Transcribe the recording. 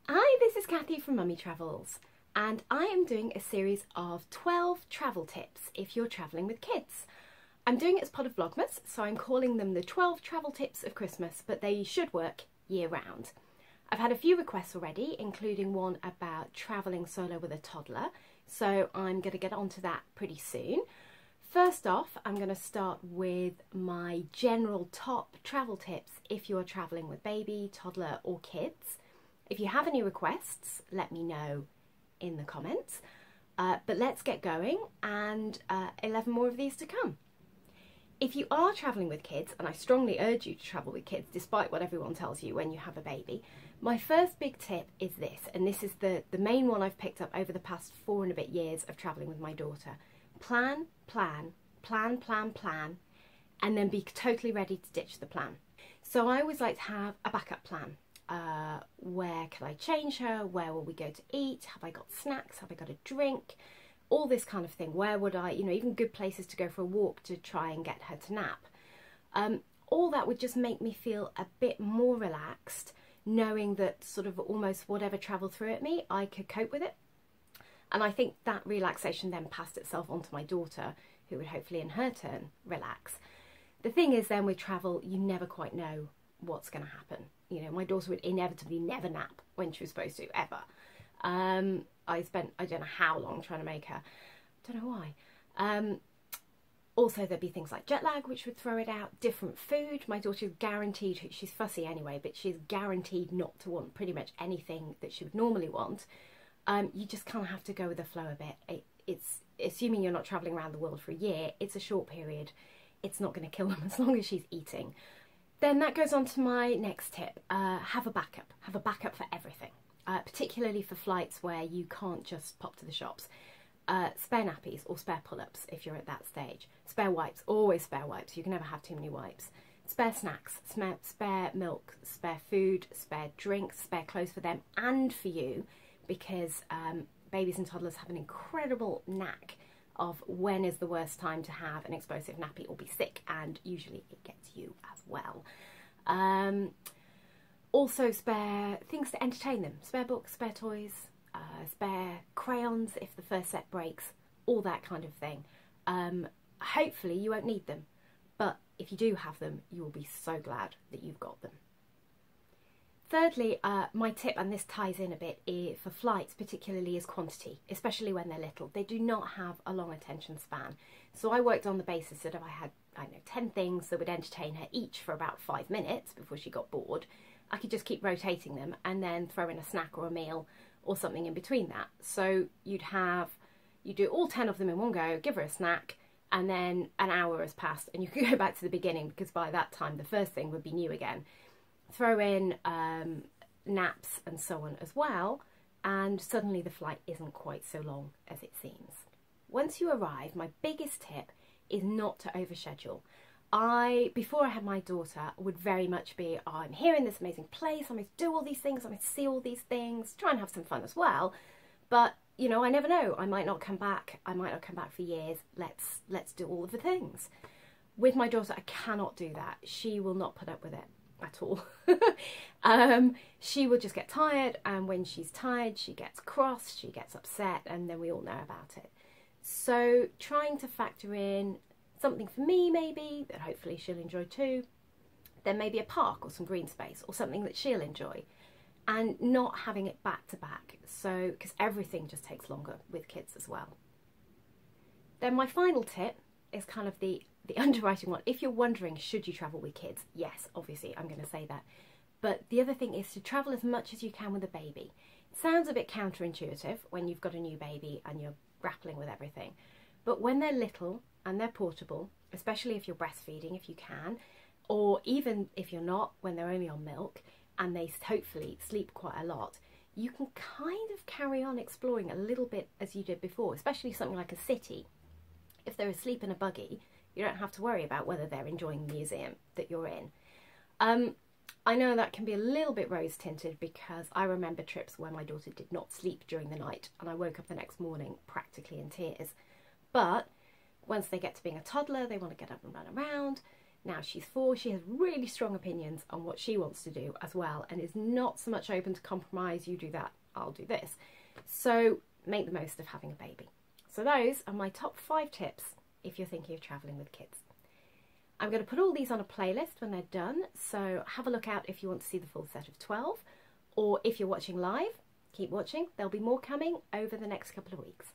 Hi, this is Kathy from MummyTravels, and I am doing a series of 12 travel tips if you're travelling with kids. I'm doing it as part of Vlogmas, so I'm calling them the 12 travel tips of Christmas, but they should work year round. I've had a few requests already, including one about travelling solo with a toddler, so I'm going to get onto that pretty soon. First off, I'm going to start with my general top travel tips if you're travelling with baby, toddler or kids. If you have any requests, let me know in the comments. But let's get going, and 11 more of these to come. If you are travelling with kids, and I strongly urge you to travel with kids despite what everyone tells you when you have a baby, my first big tip is this, and this is the main one I've picked up over the past 4 and a bit years of travelling with my daughter. Plan, plan, plan, plan, plan, and then be totally ready to ditch the plan. So I always like to have a backup plan. Where can I change her? Where will we go to eat? Have I got snacks? Have I got a drink? All this kind of thing. Where would I, even good places to go for a walk to try and get her to nap. All that would just make me feel a bit more relaxed, knowing that sort of almost whatever travelled through at me, I could cope with it. And I think that relaxation then passed itself onto my daughter, who would hopefully in her turn relax. The thing is then with travel, you never quite know what's going to happen. My daughter would inevitably never nap when she was supposed to, ever. I spent, I don't know how long trying to make her. Don't know why. Also, there'd be things like jet lag, which would throw it out. Different food. My daughter's guaranteed, she's fussy anyway, but she's guaranteed not to want pretty much anything that she would normally want. You just kind of have to go with the flow a bit. It's assuming you're not travelling around the world for a year, it's a short period. It's not going to kill them as long as she's eating. Then that goes on to my next tip. Have a backup. Have a backup for everything, particularly for flights where you can't just pop to the shops. Spare nappies or spare pull-ups if you're at that stage. Spare wipes, always spare wipes. You can never have too many wipes. Spare snacks, spare milk, spare food, spare drinks, spare clothes for them and for you, because babies and toddlers have an incredible knack of when is the worst time to have an explosive nappy or be sick, and usually it gets you as well. Also spare things to entertain them, spare books, spare toys, spare crayons if the first set breaks, all that kind of thing. Hopefully you won't need them, but if you do have them, you will be so glad that you've got them. Thirdly, my tip, and this ties in a bit, for flights particularly, is quantity, especially when they're little. They do not have a long attention span. So I worked on the basis that if I had, 10 things that would entertain her each for about 5 minutes before she got bored, I could just keep rotating them and then throw in a snack or a meal or something in between that. So you do all 10 of them in one go, give her a snack, and then an hour has passed and you can go back to the beginning, because by that time the first thing would be new again. Throw in naps and so on as well, and suddenly the flight isn't quite so long as it seems. Once you arrive, my biggest tip is not to overschedule. Before I had my daughter, would very much be, oh, I'm here in this amazing place, I'm going to do all these things, I'm going to see all these things, try and have some fun as well. But, I never know, I might not come back, for years, let's do all of the things. With my daughter, I cannot do that. She will not put up with it at all. She will just get tired, and when she's tired she gets cross, she gets upset, and then we all know about it. So trying to factor in something for me maybe that hopefully she'll enjoy too, then maybe a park or some green space or something that she'll enjoy, and not having it back to back, so because everything just takes longer with kids as well. Then my final tip is kind of the underwriting one. If you're wondering, should you travel with kids? Yes, obviously, I'm going to say that. But the other thing is to travel as much as you can with a baby. It sounds a bit counterintuitive when you've got a new baby and you're grappling with everything. But when they're little and they're portable, especially if you're breastfeeding, if you can, or even if you're not, when they're only on milk and they hopefully sleep quite a lot, you can kind of carry on exploring a little bit as you did before, especially something like a city. If they're asleep in a buggy, you don't have to worry about whether they're enjoying the museum that you're in. I know that can be a little bit rose-tinted, because I remember trips where my daughter did not sleep during the night and I woke up the next morning practically in tears. But once they get to being a toddler, they want to get up and run around. Now she's 4, she has really strong opinions on what she wants to do as well, and is not so much open to compromise, you do that, I'll do this. So make the most of having a baby. So those are my top 5 tips if you're thinking of travelling with kids. I'm going to put all these on a playlist when they're done, so have a look out if you want to see the full set of 12, or if you're watching live, keep watching, there'll be more coming over the next couple of weeks.